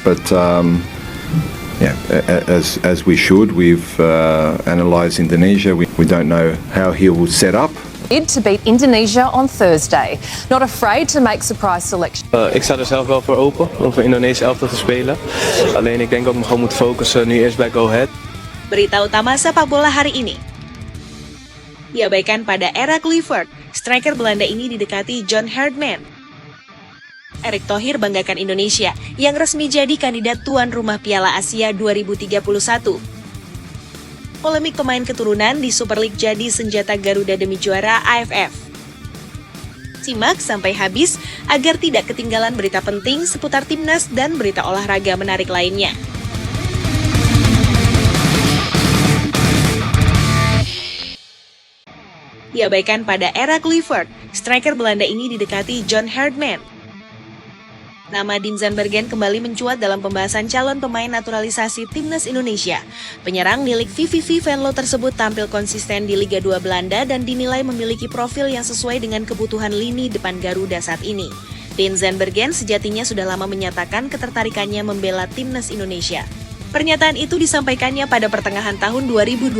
but yeah, as we should, we've analysed Indonesia. We don't know how he will set up. To beat Indonesia on Thursday. Not afraid to make surprise selection. Ik sta er zelf wel voor open om voor Indonesië elftal te spelen. Alleen ik denk dat ik me gewoon moet focussen nu eerst bij Go Ahead. Berita utama sepak bola hari ini. Diabaikan pada era Kluivert, striker Belanda ini didekati John Herdman. Erick Thohir banggakan Indonesia yang resmi jadi kandidat tuan rumah Piala Asia 2031. Polemik pemain keturunan di Super League jadi senjata Garuda demi juara AFF. Simak sampai habis agar tidak ketinggalan berita penting seputar timnas dan berita olahraga menarik lainnya. Diabaikan pada era Kluivert, striker Belanda ini didekati John Herdman. Nama Dean Zandbergen kembali mencuat dalam pembahasan calon pemain naturalisasi timnas Indonesia. Penyerang milik VVV Venlo tersebut tampil konsisten di Liga 2 Belanda dan dinilai memiliki profil yang sesuai dengan kebutuhan lini depan Garuda saat ini. Dean Zandbergen sejatinya sudah lama menyatakan ketertarikannya membela timnas Indonesia. Pernyataan itu disampaikannya pada pertengahan tahun 2025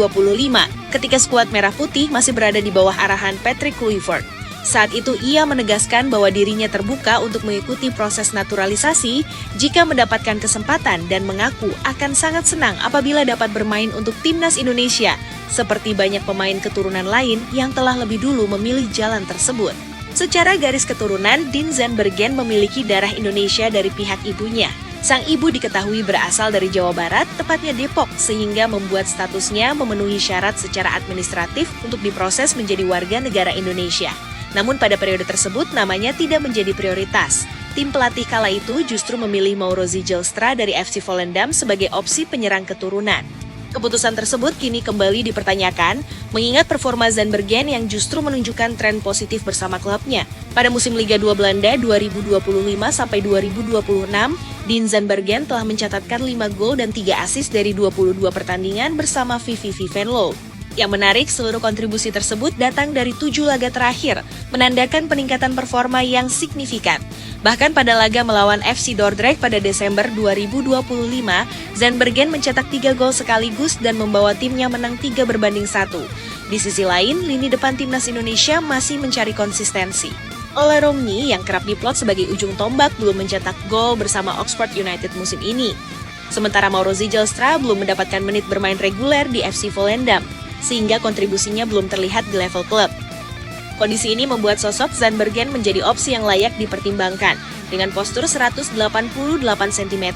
ketika skuad Merah Putih masih berada di bawah arahan Patrick Kluivert. Saat itu ia menegaskan bahwa dirinya terbuka untuk mengikuti proses naturalisasi jika mendapatkan kesempatan dan mengaku akan sangat senang apabila dapat bermain untuk timnas Indonesia, seperti banyak pemain keturunan lain yang telah lebih dulu memilih jalan tersebut. Secara garis keturunan, Dean Zandbergen memiliki darah Indonesia dari pihak ibunya. Sang ibu diketahui berasal dari Jawa Barat, tepatnya Depok, sehingga membuat statusnya memenuhi syarat secara administratif untuk diproses menjadi warga negara Indonesia. Namun pada periode tersebut namanya tidak menjadi prioritas. Tim pelatih kala itu justru memilih Mauro Zijlstra dari FC Volendam sebagai opsi penyerang keturunan. Keputusan tersebut kini kembali dipertanyakan, mengingat performa Zandbergen yang justru menunjukkan tren positif bersama klubnya. Pada musim Liga 2 Belanda 2025-2026, Dean Zandbergen telah mencatatkan 5 gol dan 3 assist dari 22 pertandingan bersama VVV Venlo. Yang menarik, seluruh kontribusi tersebut datang dari 7 laga terakhir, menandakan peningkatan performa yang signifikan. Bahkan pada laga melawan FC Dordrecht pada Desember 2025, Zandbergen mencetak 3 gol sekaligus dan membawa timnya menang 3-1. Di sisi lain, lini depan timnas Indonesia masih mencari konsistensi. Ole Romney yang kerap diplot sebagai ujung tombak belum mencetak gol bersama Oxford United musim ini. Sementara Mauro Zijlstra belum mendapatkan menit bermain reguler di FC Volendam, sehingga kontribusinya belum terlihat di level klub. Kondisi ini membuat sosok Zandbergen menjadi opsi yang layak dipertimbangkan. Dengan postur 188 cm,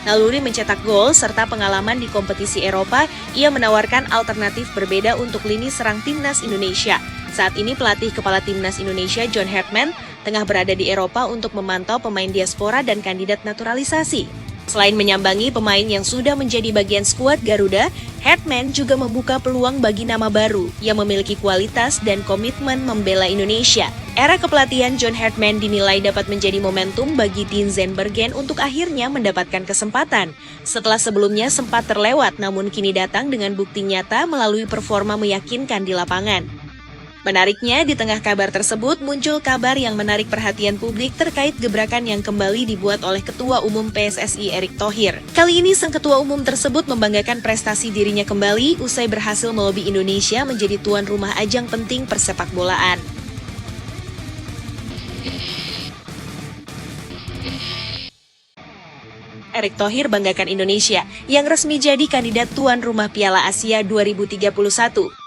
naluri mencetak gol, serta pengalaman di kompetisi Eropa, ia menawarkan alternatif berbeda untuk lini serang timnas Indonesia. Saat ini pelatih kepala timnas Indonesia John Herdman tengah berada di Eropa untuk memantau pemain diaspora dan kandidat naturalisasi. Selain menyambangi pemain yang sudah menjadi bagian skuad Garuda, Herdman juga membuka peluang bagi nama baru yang memiliki kualitas dan komitmen membela Indonesia. Era kepelatihan John Herdman dinilai dapat menjadi momentum bagi Dean Zandbergen untuk akhirnya mendapatkan kesempatan. Setelah sebelumnya sempat terlewat, namun kini datang dengan bukti nyata melalui performa meyakinkan di lapangan. Menariknya, di tengah kabar tersebut muncul kabar yang menarik perhatian publik terkait gebrakan yang kembali dibuat oleh Ketua Umum PSSI Erick Thohir. Kali ini sang Ketua Umum tersebut membanggakan prestasi dirinya kembali usai berhasil melobi Indonesia menjadi tuan rumah ajang penting persepak bolaan. Erick Thohir banggakan Indonesia yang resmi jadi kandidat tuan rumah Piala Asia 2031.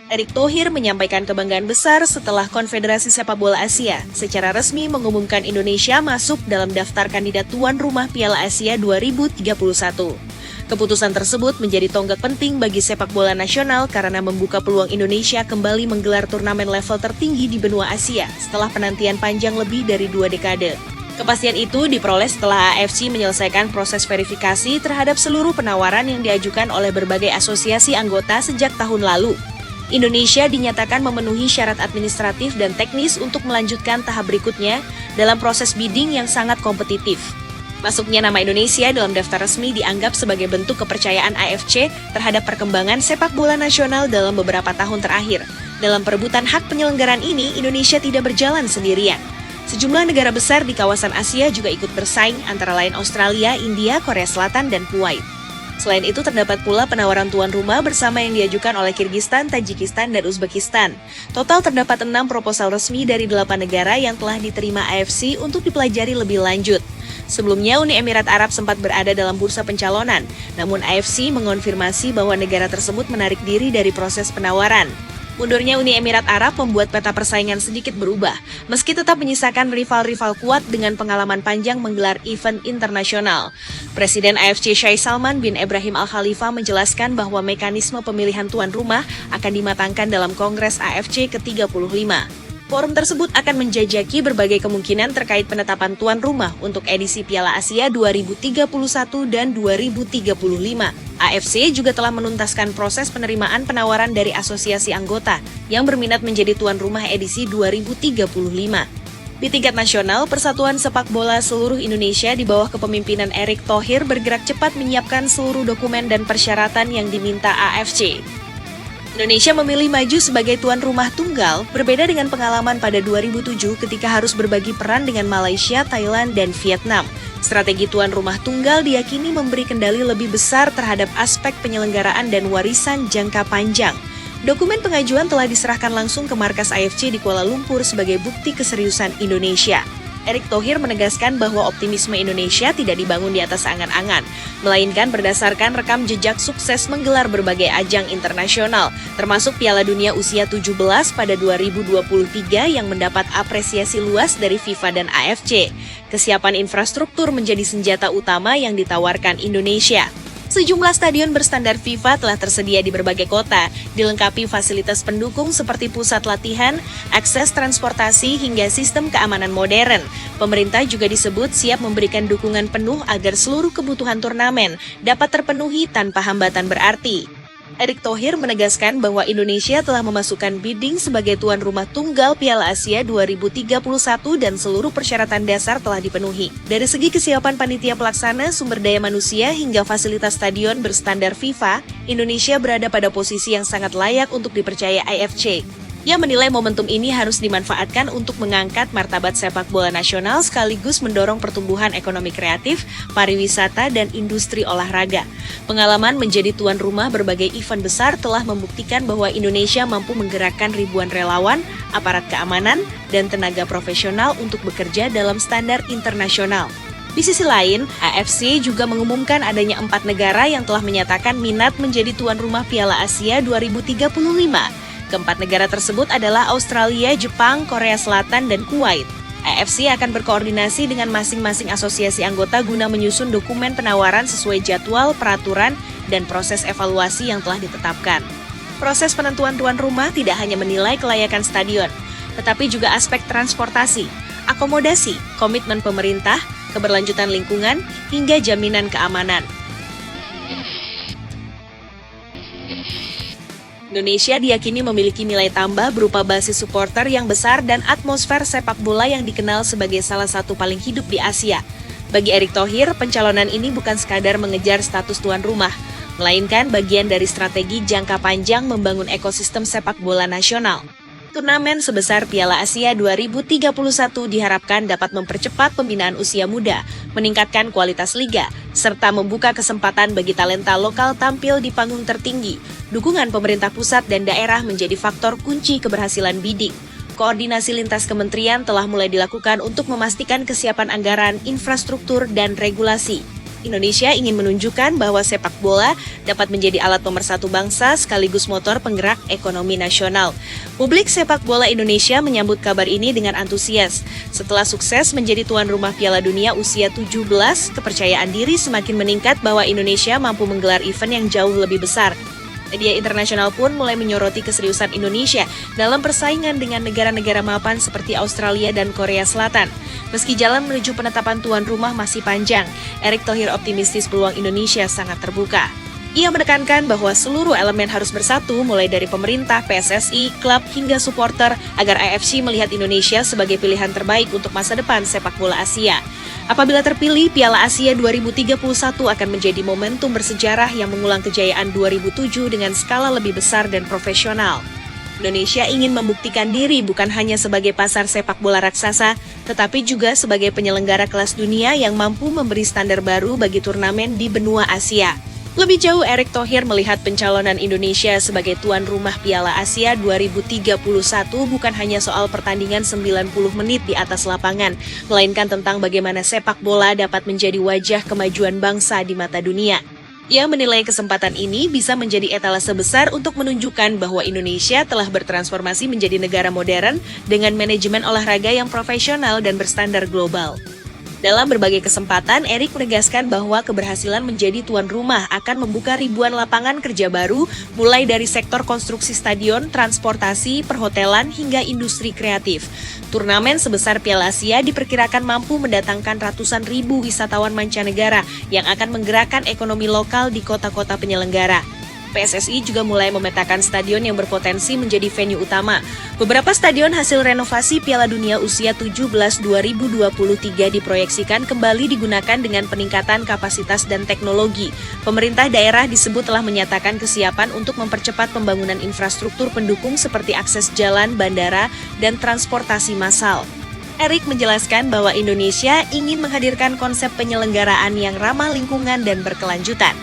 Erick Thohir menyampaikan kebanggaan besar setelah Konfederasi Sepak Bola Asia secara resmi mengumumkan Indonesia masuk dalam daftar kandidat tuan rumah Piala Asia 2031. Keputusan tersebut menjadi tonggak penting bagi sepak bola nasional karena membuka peluang Indonesia kembali menggelar turnamen level tertinggi di benua Asia setelah penantian panjang lebih dari 2 dekade. Kepastian itu diperoleh setelah AFC menyelesaikan proses verifikasi terhadap seluruh penawaran yang diajukan oleh berbagai asosiasi anggota sejak tahun lalu. Indonesia dinyatakan memenuhi syarat administratif dan teknis untuk melanjutkan tahap berikutnya dalam proses bidding yang sangat kompetitif. Masuknya nama Indonesia dalam daftar resmi dianggap sebagai bentuk kepercayaan AFC terhadap perkembangan sepak bola nasional dalam beberapa tahun terakhir. Dalam perebutan hak penyelenggaraan ini, Indonesia tidak berjalan sendirian. Sejumlah negara besar di kawasan Asia juga ikut bersaing, antara lain Australia, India, Korea Selatan, dan Kuwait. Selain itu, terdapat pula penawaran tuan rumah bersama yang diajukan oleh Kirgistan, Tajikistan, dan Uzbekistan. Total terdapat 6 proposal resmi dari 8 negara yang telah diterima AFC untuk dipelajari lebih lanjut. Sebelumnya, Uni Emirat Arab sempat berada dalam bursa pencalonan, namun AFC mengonfirmasi bahwa negara tersebut menarik diri dari proses penawaran. Mundurnya Uni Emirat Arab membuat peta persaingan sedikit berubah, meski tetap menyisakan rival-rival kuat dengan pengalaman panjang menggelar event internasional. Presiden AFC Sheikh Salman bin Ibrahim Al Khalifa menjelaskan bahwa mekanisme pemilihan tuan rumah akan dimatangkan dalam Kongres AFC ke-35. Forum tersebut akan menjajaki berbagai kemungkinan terkait penetapan tuan rumah untuk edisi Piala Asia 2031 dan 2035. AFC juga telah menuntaskan proses penerimaan penawaran dari asosiasi anggota yang berminat menjadi tuan rumah edisi 2035. Di tingkat nasional, Persatuan Sepak Bola Seluruh Indonesia di bawah kepemimpinan Erick Thohir bergerak cepat menyiapkan seluruh dokumen dan persyaratan yang diminta AFC. Indonesia memilih maju sebagai tuan rumah tunggal, berbeda dengan pengalaman pada 2007 ketika harus berbagi peran dengan Malaysia, Thailand, dan Vietnam. Strategi tuan rumah tunggal diyakini memberi kendali lebih besar terhadap aspek penyelenggaraan dan warisan jangka panjang. Dokumen pengajuan telah diserahkan langsung ke markas AFC di Kuala Lumpur sebagai bukti keseriusan Indonesia. Erick Thohir menegaskan bahwa optimisme Indonesia tidak dibangun di atas angan-angan, melainkan berdasarkan rekam jejak sukses menggelar berbagai ajang internasional, termasuk Piala Dunia usia 17 pada 2023 yang mendapat apresiasi luas dari FIFA dan AFC. Kesiapan infrastruktur menjadi senjata utama yang ditawarkan Indonesia. Sejumlah stadion berstandar FIFA telah tersedia di berbagai kota, dilengkapi fasilitas pendukung seperti pusat latihan, akses transportasi, hingga sistem keamanan modern. Pemerintah juga disebut siap memberikan dukungan penuh agar seluruh kebutuhan turnamen dapat terpenuhi tanpa hambatan berarti. Erick Thohir menegaskan bahwa Indonesia telah memasukkan bidding sebagai tuan rumah tunggal Piala Asia 2031 dan seluruh persyaratan dasar telah dipenuhi. Dari segi kesiapan panitia pelaksana, sumber daya manusia, hingga fasilitas stadion berstandar FIFA, Indonesia berada pada posisi yang sangat layak untuk dipercaya AFC. Ia menilai momentum ini harus dimanfaatkan untuk mengangkat martabat sepak bola nasional sekaligus mendorong pertumbuhan ekonomi kreatif, pariwisata, dan industri olahraga. Pengalaman menjadi tuan rumah berbagai event besar telah membuktikan bahwa Indonesia mampu menggerakkan ribuan relawan, aparat keamanan, dan tenaga profesional untuk bekerja dalam standar internasional. Di sisi lain, AFC juga mengumumkan adanya 4 negara yang telah menyatakan minat menjadi tuan rumah Piala Asia 2035. Keempat negara tersebut adalah Australia, Jepang, Korea Selatan, dan Kuwait. AFC akan berkoordinasi dengan masing-masing asosiasi anggota guna menyusun dokumen penawaran sesuai jadwal, peraturan, dan proses evaluasi yang telah ditetapkan. Proses penentuan tuan rumah tidak hanya menilai kelayakan stadion, tetapi juga aspek transportasi, akomodasi, komitmen pemerintah, keberlanjutan lingkungan, hingga jaminan keamanan. Indonesia diyakini memiliki nilai tambah berupa basis supporter yang besar dan atmosfer sepak bola yang dikenal sebagai salah satu paling hidup di Asia. Bagi Erick Thohir, pencalonan ini bukan sekadar mengejar status tuan rumah, melainkan bagian dari strategi jangka panjang membangun ekosistem sepak bola nasional. Turnamen sebesar Piala Asia 2031 diharapkan dapat mempercepat pembinaan usia muda, meningkatkan kualitas liga, serta membuka kesempatan bagi talenta lokal tampil di panggung tertinggi. Dukungan pemerintah pusat dan daerah menjadi faktor kunci keberhasilan bidding. Koordinasi lintas kementerian telah mulai dilakukan untuk memastikan kesiapan anggaran, infrastruktur, dan regulasi. Indonesia ingin menunjukkan bahwa sepak bola dapat menjadi alat pemersatu bangsa sekaligus motor penggerak ekonomi nasional. Publik sepak bola Indonesia menyambut kabar ini dengan antusias. Setelah sukses menjadi tuan rumah Piala Dunia usia 17, kepercayaan diri semakin meningkat bahwa Indonesia mampu menggelar event yang jauh lebih besar. Media internasional pun mulai menyoroti keseriusan Indonesia dalam persaingan dengan negara-negara mapan seperti Australia dan Korea Selatan. Meski jalan menuju penetapan tuan rumah masih panjang, Erick Thohir optimistis peluang Indonesia sangat terbuka. Ia menekankan bahwa seluruh elemen harus bersatu, mulai dari pemerintah, PSSI, klub, hingga supporter, agar AFC melihat Indonesia sebagai pilihan terbaik untuk masa depan sepak bola Asia. Apabila terpilih, Piala Asia 2031 akan menjadi momentum bersejarah yang mengulang kejayaan 2007 dengan skala lebih besar dan profesional. Indonesia ingin membuktikan diri bukan hanya sebagai pasar sepak bola raksasa, tetapi juga sebagai penyelenggara kelas dunia yang mampu memberi standar baru bagi turnamen di benua Asia. Lebih jauh, Erick Thohir melihat pencalonan Indonesia sebagai tuan rumah Piala Asia 2031 bukan hanya soal pertandingan 90 menit di atas lapangan, melainkan tentang bagaimana sepak bola dapat menjadi wajah kemajuan bangsa di mata dunia. Ia menilai kesempatan ini bisa menjadi etalase besar untuk menunjukkan bahwa Indonesia telah bertransformasi menjadi negara modern dengan manajemen olahraga yang profesional dan berstandar global. Dalam berbagai kesempatan, Erick menegaskan bahwa keberhasilan menjadi tuan rumah akan membuka ribuan lapangan kerja baru, mulai dari sektor konstruksi stadion, transportasi, perhotelan, hingga industri kreatif. Turnamen sebesar Piala Asia diperkirakan mampu mendatangkan ratusan ribu wisatawan mancanegara yang akan menggerakkan ekonomi lokal di kota-kota penyelenggara. PSSI juga mulai memetakan stadion yang berpotensi menjadi venue utama. Beberapa stadion hasil renovasi Piala Dunia usia 17 2023 diproyeksikan kembali digunakan dengan peningkatan kapasitas dan teknologi. Pemerintah daerah disebut telah menyatakan kesiapan untuk mempercepat pembangunan infrastruktur pendukung seperti akses jalan, bandara, dan transportasi massal. Erick menjelaskan bahwa Indonesia ingin menghadirkan konsep penyelenggaraan yang ramah lingkungan dan berkelanjutan.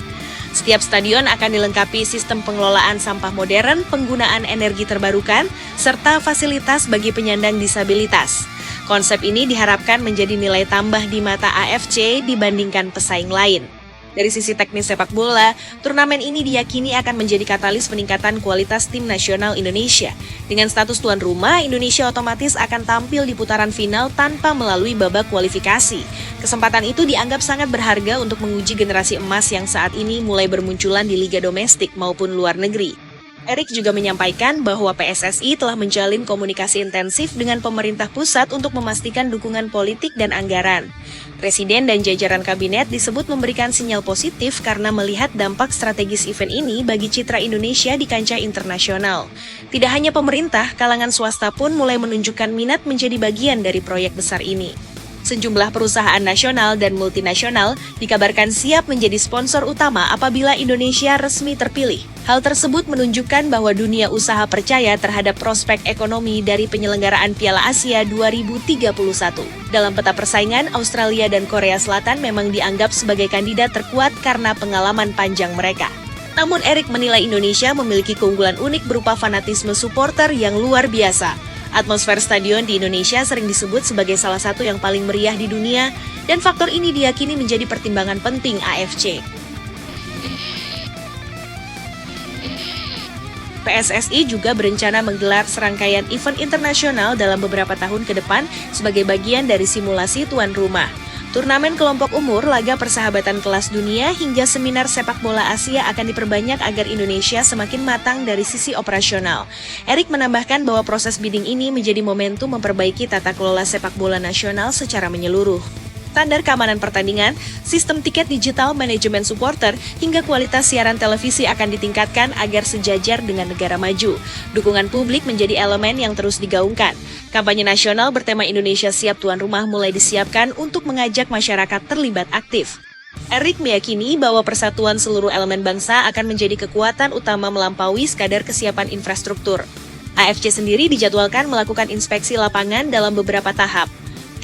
Setiap stadion akan dilengkapi sistem pengelolaan sampah modern, penggunaan energi terbarukan, serta fasilitas bagi penyandang disabilitas. Konsep ini diharapkan menjadi nilai tambah di mata AFC dibandingkan pesaing lain. Dari sisi teknis sepak bola, turnamen ini diyakini akan menjadi katalis peningkatan kualitas tim nasional Indonesia. Dengan status tuan rumah, Indonesia otomatis akan tampil di putaran final tanpa melalui babak kualifikasi. Kesempatan itu dianggap sangat berharga untuk menguji generasi emas yang saat ini mulai bermunculan di liga domestik maupun luar negeri. Erick juga menyampaikan bahwa PSSI telah menjalin komunikasi intensif dengan pemerintah pusat untuk memastikan dukungan politik dan anggaran. Presiden dan jajaran kabinet disebut memberikan sinyal positif karena melihat dampak strategis event ini bagi citra Indonesia di kancah internasional. Tidak hanya pemerintah, kalangan swasta pun mulai menunjukkan minat menjadi bagian dari proyek besar ini. Sejumlah perusahaan nasional dan multinasional dikabarkan siap menjadi sponsor utama apabila Indonesia resmi terpilih. Hal tersebut menunjukkan bahwa dunia usaha percaya terhadap prospek ekonomi dari penyelenggaraan Piala Asia 2031. Dalam peta persaingan, Australia dan Korea Selatan memang dianggap sebagai kandidat terkuat karena pengalaman panjang mereka. Namun Erick menilai Indonesia memiliki keunggulan unik berupa fanatisme supporter yang luar biasa. Atmosfer stadion di Indonesia sering disebut sebagai salah satu yang paling meriah di dunia, dan faktor ini diyakini menjadi pertimbangan penting AFC. PSSI juga berencana menggelar serangkaian event internasional dalam beberapa tahun ke depan sebagai bagian dari simulasi tuan rumah. Turnamen kelompok umur, laga persahabatan kelas dunia, hingga seminar sepak bola Asia akan diperbanyak agar Indonesia semakin matang dari sisi operasional. Erick menambahkan bahwa proses bidding ini menjadi momentum memperbaiki tata kelola sepak bola nasional secara menyeluruh. Standar keamanan pertandingan, sistem tiket digital, manajemen supporter, hingga kualitas siaran televisi akan ditingkatkan agar sejajar dengan negara maju. Dukungan publik menjadi elemen yang terus digaungkan. Kampanye nasional bertema Indonesia Siap Tuan Rumah mulai disiapkan untuk mengajak masyarakat terlibat aktif. Erick meyakini bahwa persatuan seluruh elemen bangsa akan menjadi kekuatan utama melampaui sekadar kesiapan infrastruktur. AFC sendiri dijadwalkan melakukan inspeksi lapangan dalam beberapa tahap.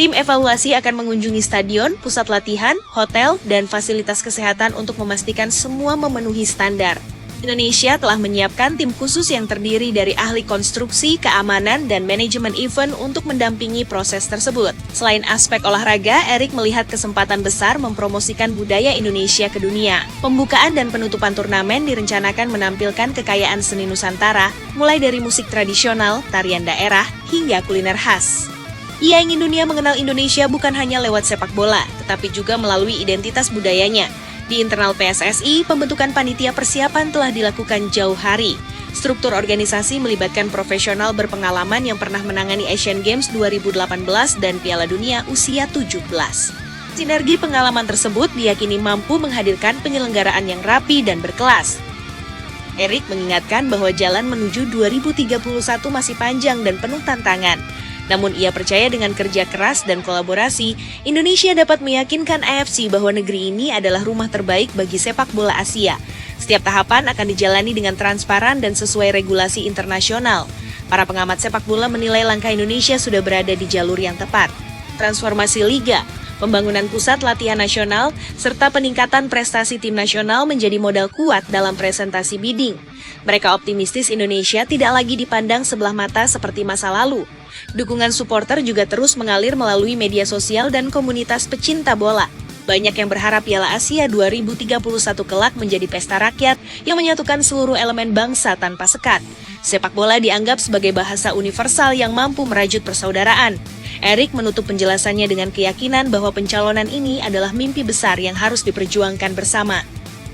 Tim evaluasi akan mengunjungi stadion, pusat latihan, hotel, dan fasilitas kesehatan untuk memastikan semua memenuhi standar. Indonesia telah menyiapkan tim khusus yang terdiri dari ahli konstruksi, keamanan, dan manajemen event untuk mendampingi proses tersebut. Selain aspek olahraga, Erick melihat kesempatan besar mempromosikan budaya Indonesia ke dunia. Pembukaan dan penutupan turnamen direncanakan menampilkan kekayaan seni Nusantara, mulai dari musik tradisional, tarian daerah, hingga kuliner khas. Ia ingin dunia mengenal Indonesia bukan hanya lewat sepak bola, tetapi juga melalui identitas budayanya. Di internal PSSI, pembentukan panitia persiapan telah dilakukan jauh hari. Struktur organisasi melibatkan profesional berpengalaman yang pernah menangani Asian Games 2018 dan Piala Dunia usia 17. Sinergi pengalaman tersebut diyakini mampu menghadirkan penyelenggaraan yang rapi dan berkelas. Erick mengingatkan bahwa jalan menuju 2031 masih panjang dan penuh tantangan. Namun ia percaya dengan kerja keras dan kolaborasi, Indonesia dapat meyakinkan AFC bahwa negeri ini adalah rumah terbaik bagi sepak bola Asia. Setiap tahapan akan dijalani dengan transparan dan sesuai regulasi internasional. Para pengamat sepak bola menilai langkah Indonesia sudah berada di jalur yang tepat. Transformasi liga, pembangunan pusat latihan nasional, serta peningkatan prestasi tim nasional menjadi modal kuat dalam presentasi bidding. Mereka optimistis Indonesia tidak lagi dipandang sebelah mata seperti masa lalu. Dukungan supporter juga terus mengalir melalui media sosial dan komunitas pecinta bola. Banyak yang berharap Piala Asia 2031 kelak menjadi pesta rakyat yang menyatukan seluruh elemen bangsa tanpa sekat. Sepak bola dianggap sebagai bahasa universal yang mampu merajut persaudaraan. Erik menutup penjelasannya dengan keyakinan bahwa pencalonan ini adalah mimpi besar yang harus diperjuangkan bersama.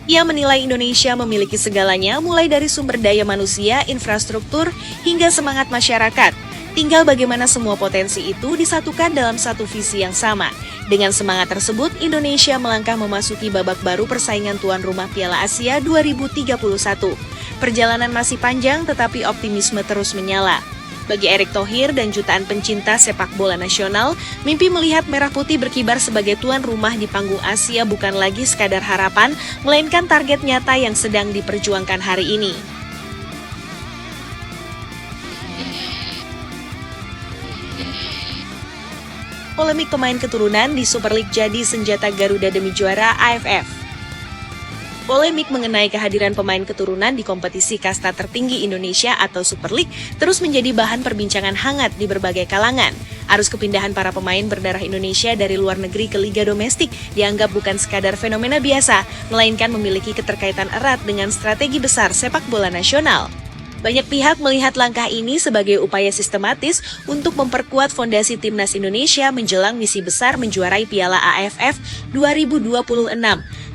Ia menilai Indonesia memiliki segalanya, mulai dari sumber daya manusia, infrastruktur, hingga semangat masyarakat. Tinggal bagaimana semua potensi itu disatukan dalam satu visi yang sama. Dengan semangat tersebut, Indonesia melangkah memasuki babak baru persaingan tuan rumah Piala Asia 2031. Perjalanan masih panjang, tetapi optimisme terus menyala. Bagi Erick Thohir dan jutaan pencinta sepak bola nasional, mimpi melihat Merah Putih berkibar sebagai tuan rumah di panggung Asia bukan lagi sekadar harapan, melainkan target nyata yang sedang diperjuangkan hari ini. Polemik pemain keturunan di Super League jadi senjata Garuda demi juara AFF. Polemik mengenai kehadiran pemain keturunan di kompetisi kasta tertinggi Indonesia atau Super League terus menjadi bahan perbincangan hangat di berbagai kalangan. Arus kepindahan para pemain berdarah Indonesia dari luar negeri ke liga domestik dianggap bukan sekadar fenomena biasa, melainkan memiliki keterkaitan erat dengan strategi besar sepak bola nasional. Banyak pihak melihat langkah ini sebagai upaya sistematis untuk memperkuat fondasi timnas Indonesia menjelang misi besar menjuarai Piala AFF 2026,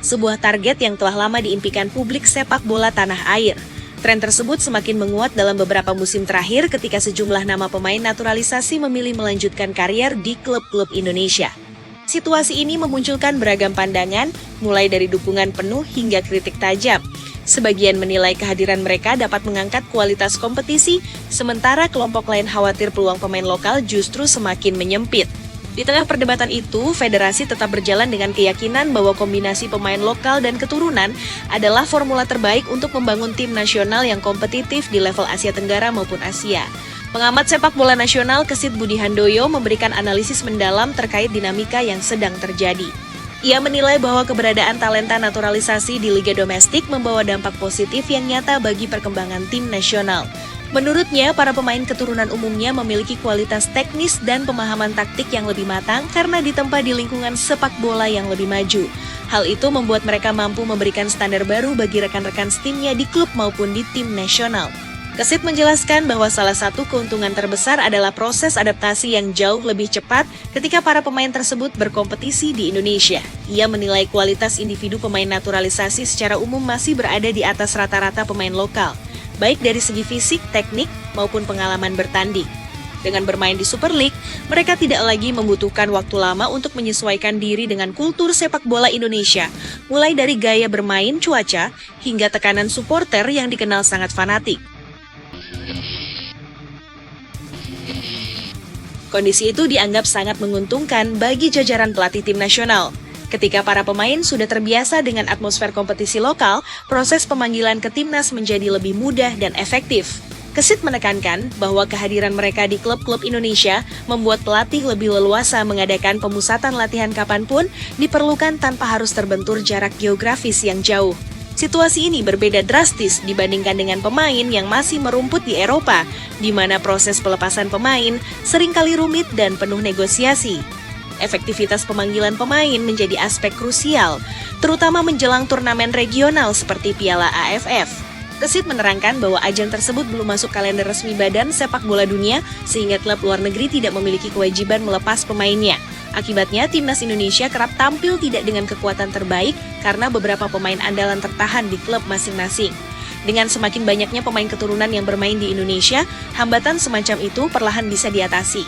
sebuah target yang telah lama diimpikan publik sepak bola tanah air. Tren tersebut semakin menguat dalam beberapa musim terakhir ketika sejumlah nama pemain naturalisasi memilih melanjutkan karier di klub-klub Indonesia. Situasi ini memunculkan beragam pandangan, mulai dari dukungan penuh hingga kritik tajam. Sebagian menilai kehadiran mereka dapat mengangkat kualitas kompetisi, sementara kelompok lain khawatir peluang pemain lokal justru semakin menyempit. Di tengah perdebatan itu, federasi tetap berjalan dengan keyakinan bahwa kombinasi pemain lokal dan keturunan adalah formula terbaik untuk membangun tim nasional yang kompetitif di level Asia Tenggara maupun Asia. Pengamat sepak bola nasional Kesit Budi Handoyo memberikan analisis mendalam terkait dinamika yang sedang terjadi. Ia menilai bahwa keberadaan talenta naturalisasi di liga domestik membawa dampak positif yang nyata bagi perkembangan tim nasional. Menurutnya, para pemain keturunan umumnya memiliki kualitas teknis dan pemahaman taktik yang lebih matang karena ditempa di lingkungan sepak bola yang lebih maju. Hal itu membuat mereka mampu memberikan standar baru bagi rekan-rekan timnya di klub maupun di tim nasional. Kesit menjelaskan bahwa salah satu keuntungan terbesar adalah proses adaptasi yang jauh lebih cepat ketika para pemain tersebut berkompetisi di Indonesia. Ia menilai kualitas individu pemain naturalisasi secara umum masih berada di atas rata-rata pemain lokal, baik dari segi fisik, teknik, maupun pengalaman bertanding. Dengan bermain di Super League, mereka tidak lagi membutuhkan waktu lama untuk menyesuaikan diri dengan kultur sepak bola Indonesia, mulai dari gaya bermain, cuaca, hingga tekanan supporter yang dikenal sangat fanatik. Kondisi itu dianggap sangat menguntungkan bagi jajaran pelatih tim nasional. Ketika para pemain sudah terbiasa dengan atmosfer kompetisi lokal, proses pemanggilan ke timnas menjadi lebih mudah dan efektif. Kesit menekankan bahwa kehadiran mereka di klub-klub Indonesia membuat pelatih lebih leluasa mengadakan pemusatan latihan kapanpun diperlukan tanpa harus terbentur jarak geografis yang jauh. Situasi ini berbeda drastis dibandingkan dengan pemain yang masih merumput di Eropa, di mana proses pelepasan pemain seringkali rumit dan penuh negosiasi. Efektivitas pemanggilan pemain menjadi aspek krusial, terutama menjelang turnamen regional seperti Piala AFF. Kesit menerangkan bahwa ajang tersebut belum masuk kalender resmi Badan Sepak Bola Dunia, sehingga klub luar negeri tidak memiliki kewajiban melepas pemainnya. Akibatnya, timnas Indonesia kerap tampil tidak dengan kekuatan terbaik karena beberapa pemain andalan tertahan di klub masing-masing. Dengan semakin banyaknya pemain keturunan yang bermain di Indonesia, hambatan semacam itu perlahan bisa diatasi.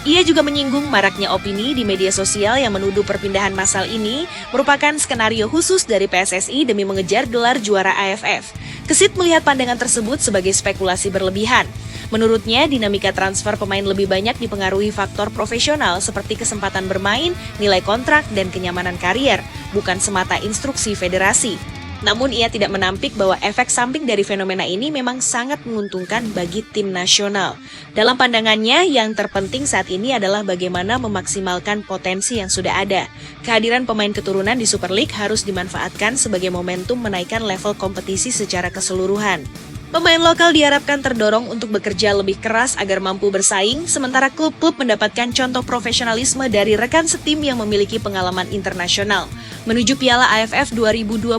Ia juga menyinggung maraknya opini di media sosial yang menuduh perpindahan massal ini merupakan skenario khusus dari PSSI demi mengejar gelar juara AFF. Kesit melihat pandangan tersebut sebagai spekulasi berlebihan. Menurutnya, dinamika transfer pemain lebih banyak dipengaruhi faktor profesional seperti kesempatan bermain, nilai kontrak, dan kenyamanan karier, bukan semata instruksi federasi. Namun ia tidak menampik bahwa efek samping dari fenomena ini memang sangat menguntungkan bagi tim nasional. Dalam pandangannya, yang terpenting saat ini adalah bagaimana memaksimalkan potensi yang sudah ada. Kehadiran pemain keturunan di Super League harus dimanfaatkan sebagai momentum menaikkan level kompetisi secara keseluruhan. Pemain lokal diharapkan terdorong untuk bekerja lebih keras agar mampu bersaing, sementara klub-klub mendapatkan contoh profesionalisme dari rekan setim yang memiliki pengalaman internasional. Menuju Piala AFF 2026,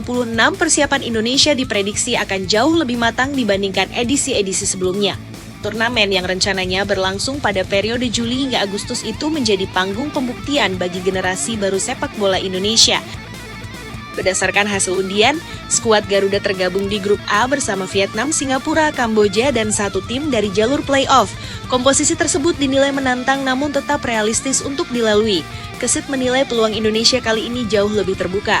persiapan Indonesia diprediksi akan jauh lebih matang dibandingkan edisi-edisi sebelumnya. Turnamen yang rencananya berlangsung pada periode Juli hingga Agustus itu menjadi panggung pembuktian bagi generasi baru sepak bola Indonesia. Berdasarkan hasil undian, skuad Garuda tergabung di grup A bersama Vietnam, Singapura, Kamboja, dan satu tim dari jalur play-off. Komposisi tersebut dinilai menantang namun tetap realistis untuk dilalui. Kesit menilai peluang Indonesia kali ini jauh lebih terbuka.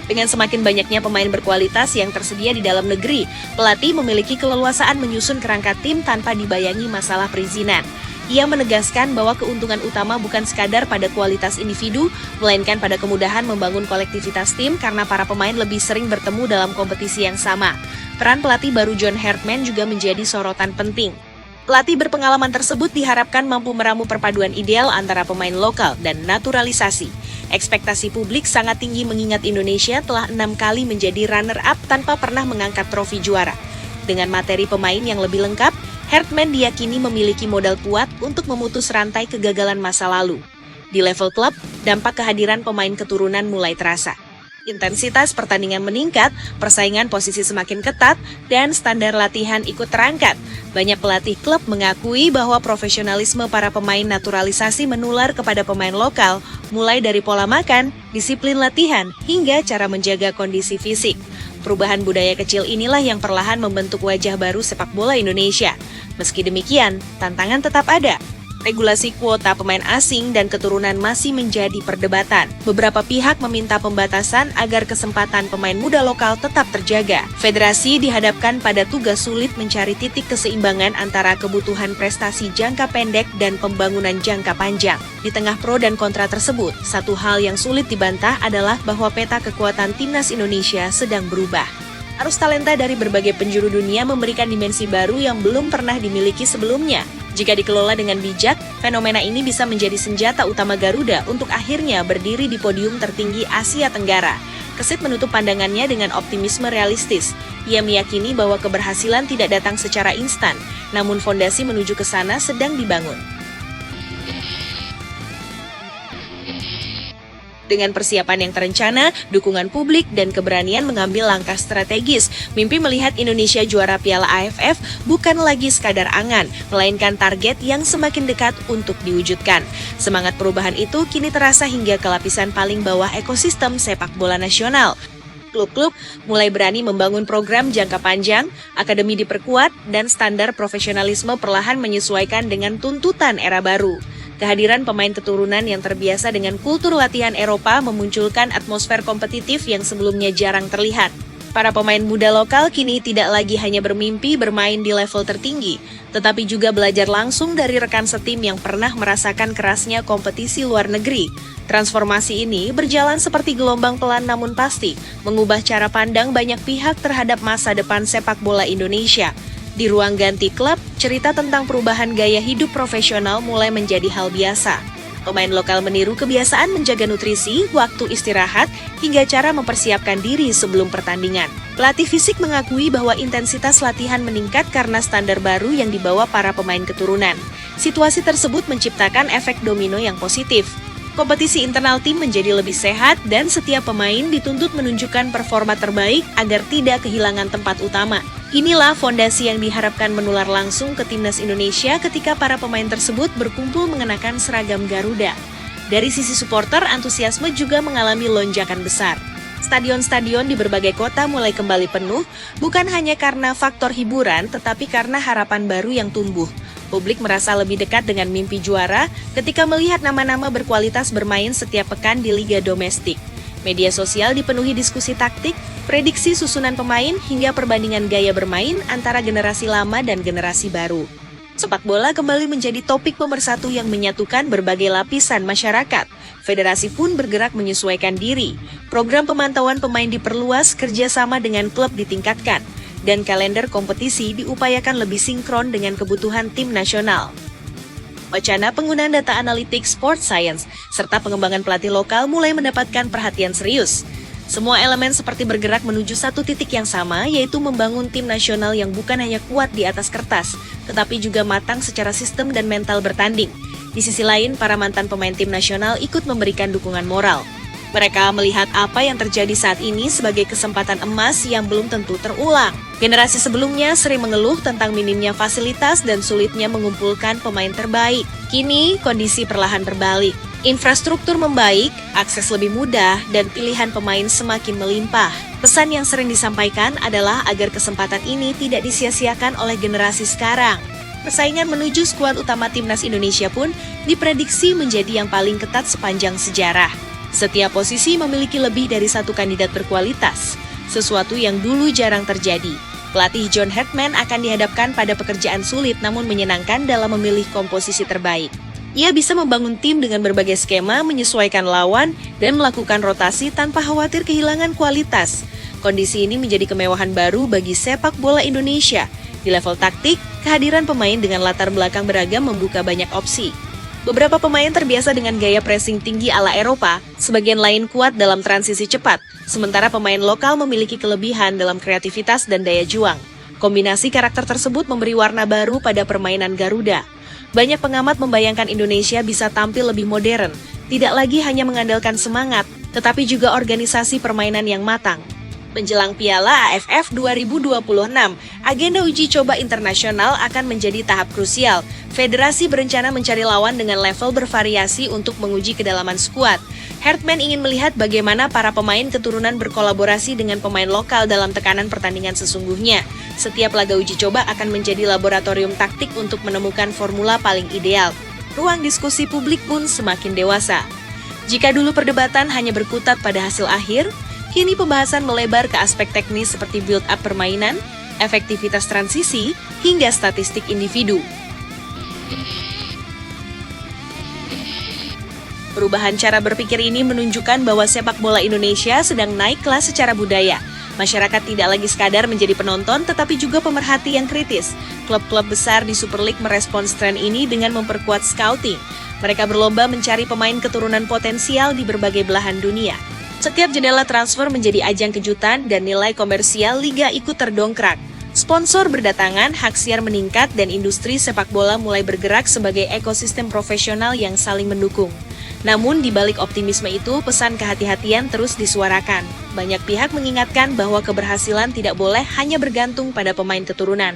Dengan semakin banyaknya pemain berkualitas yang tersedia di dalam negeri, pelatih memiliki keleluasaan menyusun kerangka tim tanpa dibayangi masalah perizinan. Ia menegaskan bahwa keuntungan utama bukan sekadar pada kualitas individu, melainkan pada kemudahan membangun kolektivitas tim karena para pemain lebih sering bertemu dalam kompetisi yang sama. Peran pelatih baru John Herdman juga menjadi sorotan penting. Pelatih berpengalaman tersebut diharapkan mampu meramu perpaduan ideal antara pemain lokal dan naturalisasi. Ekspektasi publik sangat tinggi mengingat Indonesia telah 6 kali menjadi runner-up tanpa pernah mengangkat trofi juara. Dengan materi pemain yang lebih lengkap, Herdman diyakini memiliki modal kuat untuk memutus rantai kegagalan masa lalu. Di level klub, dampak kehadiran pemain keturunan mulai terasa. Intensitas pertandingan meningkat, persaingan posisi semakin ketat, dan standar latihan ikut terangkat. Banyak pelatih klub mengakui bahwa profesionalisme para pemain naturalisasi menular kepada pemain lokal, mulai dari pola makan, disiplin latihan, hingga cara menjaga kondisi fisik. Perubahan budaya kecil inilah yang perlahan membentuk wajah baru sepak bola Indonesia. Meski demikian, tantangan tetap ada. Regulasi kuota pemain asing dan keturunan masih menjadi perdebatan. Beberapa pihak meminta pembatasan agar kesempatan pemain muda lokal tetap terjaga. Federasi dihadapkan pada tugas sulit mencari titik keseimbangan antara kebutuhan prestasi jangka pendek dan pembangunan jangka panjang. Di tengah pro dan kontra tersebut, satu hal yang sulit dibantah adalah bahwa peta kekuatan timnas Indonesia sedang berubah. Arus talenta dari berbagai penjuru dunia memberikan dimensi baru yang belum pernah dimiliki sebelumnya. Jika dikelola dengan bijak, fenomena ini bisa menjadi senjata utama Garuda untuk akhirnya berdiri di podium tertinggi Asia Tenggara. Kesit menutup pandangannya dengan optimisme realistis. Ia meyakini bahwa keberhasilan tidak datang secara instan, namun fondasi menuju ke sana sedang dibangun. Dengan persiapan yang terencana, dukungan publik, dan keberanian mengambil langkah strategis, mimpi melihat Indonesia juara Piala AFF bukan lagi sekadar angan, melainkan target yang semakin dekat untuk diwujudkan. Semangat perubahan itu kini terasa hingga ke lapisan paling bawah ekosistem sepak bola nasional. Klub-klub mulai berani membangun program jangka panjang, akademi diperkuat, dan standar profesionalisme perlahan menyesuaikan dengan tuntutan era baru. Kehadiran pemain keturunan yang terbiasa dengan kultur latihan Eropa memunculkan atmosfer kompetitif yang sebelumnya jarang terlihat. Para pemain muda lokal kini tidak lagi hanya bermimpi bermain di level tertinggi, tetapi juga belajar langsung dari rekan setim yang pernah merasakan kerasnya kompetisi luar negeri. Transformasi ini berjalan seperti gelombang pelan namun pasti, mengubah cara pandang banyak pihak terhadap masa depan sepak bola Indonesia. Di ruang ganti klub, cerita tentang perubahan gaya hidup profesional mulai menjadi hal biasa. Pemain lokal meniru kebiasaan menjaga nutrisi, waktu istirahat, hingga cara mempersiapkan diri sebelum pertandingan. Pelatih fisik mengakui bahwa intensitas latihan meningkat karena standar baru yang dibawa para pemain keturunan. Situasi tersebut menciptakan efek domino yang positif. Kompetisi internal tim menjadi lebih sehat dan setiap pemain dituntut menunjukkan performa terbaik agar tidak kehilangan tempat utama. Inilah fondasi yang diharapkan menular langsung ke timnas Indonesia ketika para pemain tersebut berkumpul mengenakan seragam Garuda. Dari sisi supporter, antusiasme juga mengalami lonjakan besar. Stadion-stadion di berbagai kota mulai kembali penuh, bukan hanya karena faktor hiburan, tetapi karena harapan baru yang tumbuh. Publik merasa lebih dekat dengan mimpi juara ketika melihat nama-nama berkualitas bermain setiap pekan di liga domestik. Media sosial dipenuhi diskusi taktik, prediksi susunan pemain, hingga perbandingan gaya bermain antara generasi lama dan generasi baru. Sepak bola kembali menjadi topik pemersatu yang menyatukan berbagai lapisan masyarakat. Federasi pun bergerak menyesuaikan diri. Program pemantauan pemain diperluas, kerjasama dengan klub ditingkatkan, dan kalender kompetisi diupayakan lebih sinkron dengan kebutuhan tim nasional. Wacana penggunaan data analitik sport science serta pengembangan pelatih lokal mulai mendapatkan perhatian serius. Semua elemen seperti bergerak menuju satu titik yang sama, yaitu membangun tim nasional yang bukan hanya kuat di atas kertas, tetapi juga matang secara sistem dan mental bertanding. Di sisi lain, para mantan pemain tim nasional ikut memberikan dukungan moral. Mereka melihat apa yang terjadi saat ini sebagai kesempatan emas yang belum tentu terulang. Generasi sebelumnya sering mengeluh tentang minimnya fasilitas dan sulitnya mengumpulkan pemain terbaik. Kini, kondisi perlahan berbalik. Infrastruktur membaik, akses lebih mudah, dan pilihan pemain semakin melimpah. Pesan yang sering disampaikan adalah agar kesempatan ini tidak disia-siakan oleh generasi sekarang. Persaingan menuju skuad utama timnas Indonesia pun diprediksi menjadi yang paling ketat sepanjang sejarah. Setiap posisi memiliki lebih dari satu kandidat berkualitas, sesuatu yang dulu jarang terjadi. Pelatih John Herdman akan dihadapkan pada pekerjaan sulit namun menyenangkan dalam memilih komposisi terbaik. Ia bisa membangun tim dengan berbagai skema, menyesuaikan lawan, dan melakukan rotasi tanpa khawatir kehilangan kualitas. Kondisi ini menjadi kemewahan baru bagi sepak bola Indonesia. Di level taktik, kehadiran pemain dengan latar belakang beragam membuka banyak opsi. Beberapa pemain terbiasa dengan gaya pressing tinggi ala Eropa, sebagian lain kuat dalam transisi cepat, sementara pemain lokal memiliki kelebihan dalam kreativitas dan daya juang. Kombinasi karakter tersebut memberi warna baru pada permainan Garuda. Banyak pengamat membayangkan Indonesia bisa tampil lebih modern, tidak lagi hanya mengandalkan semangat, tetapi juga organisasi permainan yang matang. Menjelang Piala AFF 2026, agenda uji coba internasional akan menjadi tahap krusial. Federasi berencana mencari lawan dengan level bervariasi untuk menguji kedalaman skuad. Herdman ingin melihat bagaimana para pemain keturunan berkolaborasi dengan pemain lokal dalam tekanan pertandingan sesungguhnya. Setiap laga uji coba akan menjadi laboratorium taktik untuk menemukan formula paling ideal. Ruang diskusi publik pun semakin dewasa. Jika dulu perdebatan hanya berkutat pada hasil akhir, kini pembahasan melebar ke aspek teknis seperti build-up permainan, efektivitas transisi, hingga statistik individu. Perubahan cara berpikir ini menunjukkan bahwa sepak bola Indonesia sedang naik kelas secara budaya. Masyarakat tidak lagi sekadar menjadi penonton, tetapi juga pemerhati yang kritis. Klub-klub besar di Super League merespons tren ini dengan memperkuat scouting. Mereka berlomba mencari pemain keturunan potensial di berbagai belahan dunia. Setiap jendela transfer menjadi ajang kejutan dan nilai komersial liga ikut terdongkrak. Sponsor berdatangan, hak siar meningkat, dan industri sepak bola mulai bergerak sebagai ekosistem profesional yang saling mendukung. Namun di balik optimisme itu, pesan kehati-hatian terus disuarakan. Banyak pihak mengingatkan bahwa keberhasilan tidak boleh hanya bergantung pada pemain keturunan.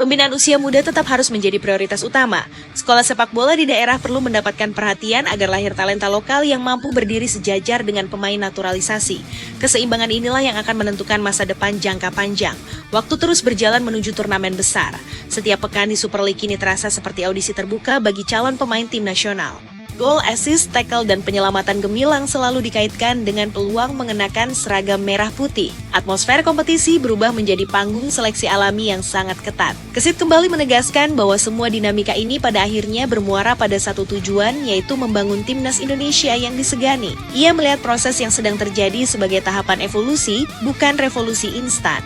Pembinaan usia muda tetap harus menjadi prioritas utama. Sekolah sepak bola di daerah perlu mendapatkan perhatian agar lahir talenta lokal yang mampu berdiri sejajar dengan pemain naturalisasi. Keseimbangan inilah yang akan menentukan masa depan jangka panjang. Waktu terus berjalan menuju turnamen besar. Setiap pekan di Super League ini terasa seperti audisi terbuka bagi calon pemain tim nasional. Gol, assist, tackle, dan penyelamatan gemilang selalu dikaitkan dengan peluang mengenakan seragam merah putih. Atmosfer kompetisi berubah menjadi panggung seleksi alami yang sangat ketat. Kesit kembali menegaskan bahwa semua dinamika ini pada akhirnya bermuara pada satu tujuan, yaitu membangun timnas Indonesia yang disegani. Ia melihat proses yang sedang terjadi sebagai tahapan evolusi, bukan revolusi instan.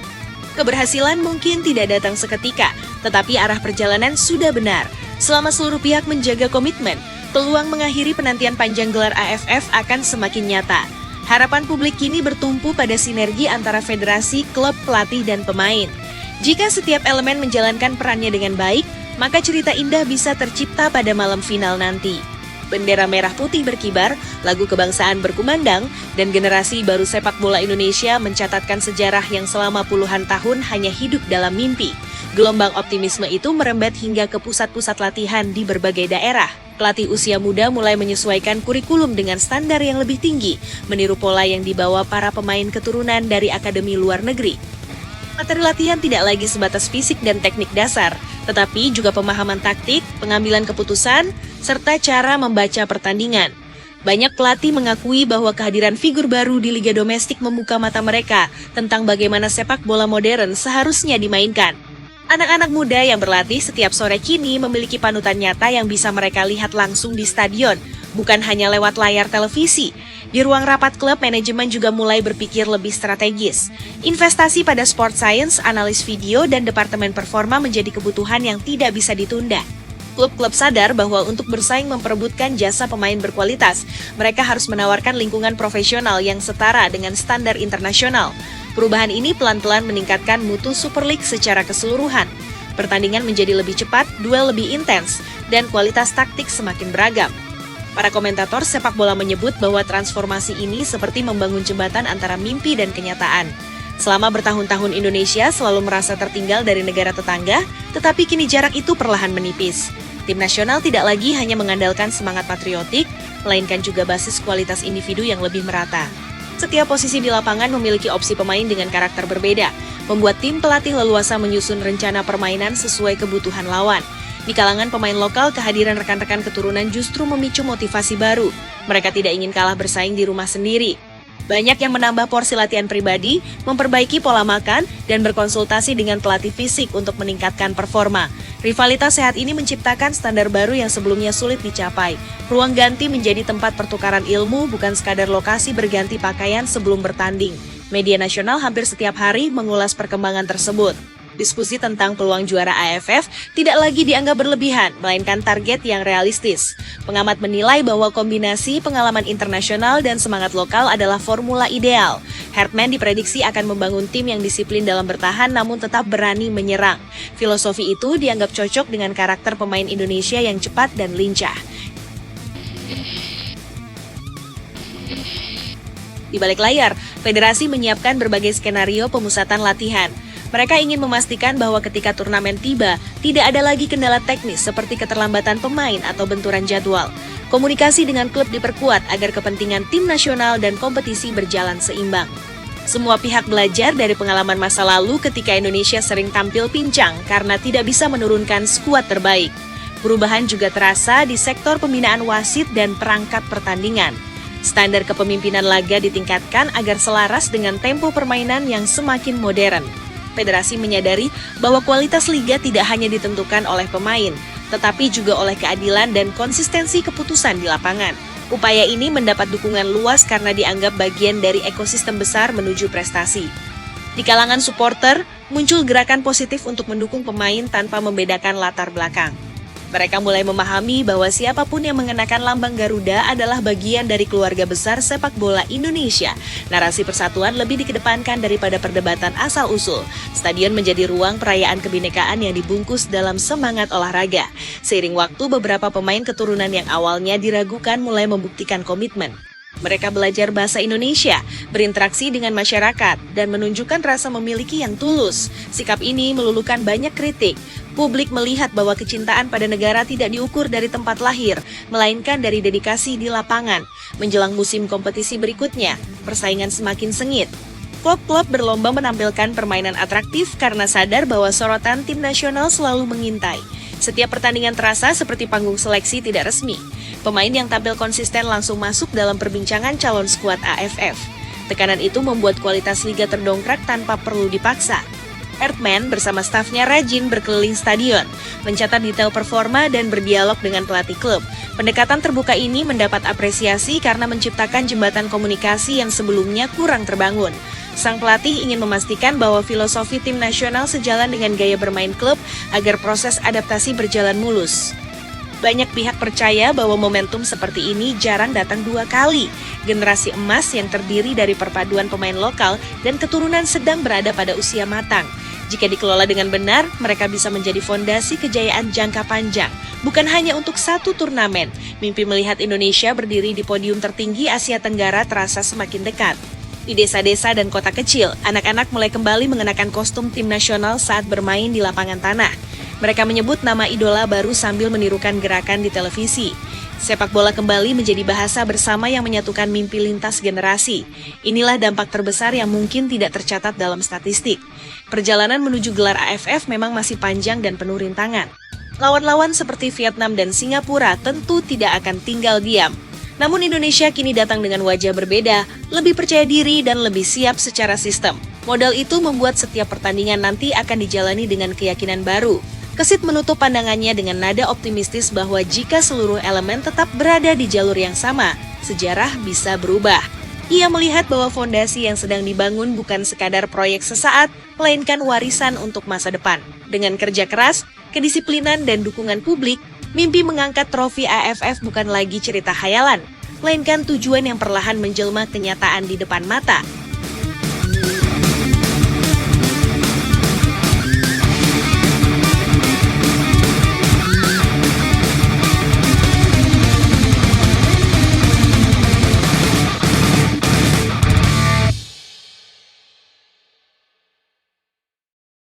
Keberhasilan mungkin tidak datang seketika, tetapi arah perjalanan sudah benar. Selama seluruh pihak menjaga komitmen, peluang mengakhiri penantian panjang gelar AFF akan semakin nyata. Harapan publik kini bertumpu pada sinergi antara federasi, klub, pelatih, dan pemain. Jika setiap elemen menjalankan perannya dengan baik, maka cerita indah bisa tercipta pada malam final nanti. Bendera merah putih berkibar, lagu kebangsaan berkumandang, dan generasi baru sepak bola Indonesia mencatatkan sejarah yang selama puluhan tahun hanya hidup dalam mimpi. Gelombang optimisme itu merembet hingga ke pusat-pusat latihan di berbagai daerah. Pelatih usia muda mulai menyesuaikan kurikulum dengan standar yang lebih tinggi, meniru pola yang dibawa para pemain keturunan dari akademi luar negeri. Materi latihan tidak lagi sebatas fisik dan teknik dasar, tetapi juga pemahaman taktik, pengambilan keputusan, serta cara membaca pertandingan. Banyak pelatih mengakui bahwa kehadiran figur baru di liga domestik membuka mata mereka tentang bagaimana sepak bola modern seharusnya dimainkan. Anak-anak muda yang berlatih setiap sore kini memiliki panutan nyata yang bisa mereka lihat langsung di stadion, bukan hanya lewat layar televisi. Di ruang rapat klub, manajemen juga mulai berpikir lebih strategis. Investasi pada sport science, analis video, dan departemen performa menjadi kebutuhan yang tidak bisa ditunda. Klub-klub sadar bahwa untuk bersaing memperebutkan jasa pemain berkualitas, mereka harus menawarkan lingkungan profesional yang setara dengan standar internasional. Perubahan ini pelan-pelan meningkatkan mutu Super League secara keseluruhan. Pertandingan menjadi lebih cepat, duel lebih intens, dan kualitas taktik semakin beragam. Para komentator sepak bola menyebut bahwa transformasi ini seperti membangun jembatan antara mimpi dan kenyataan. Selama bertahun-tahun Indonesia selalu merasa tertinggal dari negara tetangga, tetapi kini jarak itu perlahan menipis. Tim nasional tidak lagi hanya mengandalkan semangat patriotik, melainkan juga basis kualitas individu yang lebih merata. Setiap posisi di lapangan memiliki opsi pemain dengan karakter berbeda, membuat tim pelatih leluasa menyusun rencana permainan sesuai kebutuhan lawan. Di kalangan pemain lokal, kehadiran rekan-rekan keturunan justru memicu motivasi baru. Mereka tidak ingin kalah bersaing di rumah sendiri. Banyak yang menambah porsi latihan pribadi, memperbaiki pola makan, dan berkonsultasi dengan pelatih fisik untuk meningkatkan performa. Rivalitas sehat ini menciptakan standar baru yang sebelumnya sulit dicapai. Ruang ganti menjadi tempat pertukaran ilmu, bukan sekadar lokasi berganti pakaian sebelum bertanding. Media nasional hampir setiap hari mengulas perkembangan tersebut. Diskusi tentang peluang juara AFF tidak lagi dianggap berlebihan, melainkan target yang realistis. Pengamat menilai bahwa kombinasi pengalaman internasional dan semangat lokal adalah formula ideal. Herdman diprediksi akan membangun tim yang disiplin dalam bertahan namun tetap berani menyerang. Filosofi itu dianggap cocok dengan karakter pemain Indonesia yang cepat dan lincah. Di balik layar, federasi menyiapkan berbagai skenario pemusatan latihan. Mereka ingin memastikan bahwa ketika turnamen tiba, tidak ada lagi kendala teknis seperti keterlambatan pemain atau benturan jadwal. Komunikasi dengan klub diperkuat agar kepentingan tim nasional dan kompetisi berjalan seimbang. Semua pihak belajar dari pengalaman masa lalu ketika Indonesia sering tampil pincang karena tidak bisa menurunkan skuad terbaik. Perubahan juga terasa di sektor pembinaan wasit dan perangkat pertandingan. Standar kepemimpinan laga ditingkatkan agar selaras dengan tempo permainan yang semakin modern. Federasi menyadari bahwa kualitas liga tidak hanya ditentukan oleh pemain, tetapi juga oleh keadilan dan konsistensi keputusan di lapangan. Upaya ini mendapat dukungan luas karena dianggap bagian dari ekosistem besar menuju prestasi. Di kalangan supporter, muncul gerakan positif untuk mendukung pemain tanpa membedakan latar belakang. Mereka mulai memahami bahwa siapapun yang mengenakan lambang Garuda adalah bagian dari keluarga besar sepak bola Indonesia. Narasi persatuan lebih dikedepankan daripada perdebatan asal-usul. Stadion menjadi ruang perayaan kebinekaan yang dibungkus dalam semangat olahraga. Seiring waktu, beberapa pemain keturunan yang awalnya diragukan mulai membuktikan komitmen. Mereka belajar bahasa Indonesia, berinteraksi dengan masyarakat, dan menunjukkan rasa memiliki yang tulus. Sikap ini meluluhkan banyak kritik. Publik melihat bahwa kecintaan pada negara tidak diukur dari tempat lahir, melainkan dari dedikasi di lapangan. Menjelang musim kompetisi berikutnya, persaingan semakin sengit. Klub-klub berlomba menampilkan permainan atraktif karena sadar bahwa sorotan tim nasional selalu mengintai. Setiap pertandingan terasa seperti panggung seleksi tidak resmi. Pemain yang tampil konsisten langsung masuk dalam perbincangan calon skuad AFF. Tekanan itu membuat kualitas liga terdongkrak tanpa perlu dipaksa. Herdman bersama stafnya rajin berkeliling stadion, mencatat detail performa dan berdialog dengan pelatih klub. Pendekatan terbuka ini mendapat apresiasi karena menciptakan jembatan komunikasi yang sebelumnya kurang terbangun. Sang pelatih ingin memastikan bahwa filosofi tim nasional sejalan dengan gaya bermain klub agar proses adaptasi berjalan mulus. Banyak pihak percaya bahwa momentum seperti ini jarang datang dua kali. Generasi emas yang terdiri dari perpaduan pemain lokal dan keturunan sedang berada pada usia matang. Jika dikelola dengan benar, mereka bisa menjadi fondasi kejayaan jangka panjang. Bukan hanya untuk satu turnamen, mimpi melihat Indonesia berdiri di podium tertinggi Asia Tenggara terasa semakin dekat. Di desa-desa dan kota kecil, anak-anak mulai kembali mengenakan kostum tim nasional saat bermain di lapangan tanah. Mereka menyebut nama idola baru sambil menirukan gerakan di televisi. Sepak bola kembali menjadi bahasa bersama yang menyatukan mimpi lintas generasi. Inilah dampak terbesar yang mungkin tidak tercatat dalam statistik. Perjalanan menuju gelar AFF memang masih panjang dan penuh rintangan. Lawan-lawan seperti Vietnam dan Singapura tentu tidak akan tinggal diam. Namun Indonesia kini datang dengan wajah berbeda, lebih percaya diri dan lebih siap secara sistem. Modal itu membuat setiap pertandingan nanti akan dijalani dengan keyakinan baru. Kesit menutup pandangannya dengan nada optimistis bahwa jika seluruh elemen tetap berada di jalur yang sama, sejarah bisa berubah. Ia melihat bahwa fondasi yang sedang dibangun bukan sekadar proyek sesaat, melainkan warisan untuk masa depan. Dengan kerja keras, kedisiplinan, dan dukungan publik, mimpi mengangkat trofi AFF bukan lagi cerita khayalan, melainkan tujuan yang perlahan menjelma kenyataan di depan mata.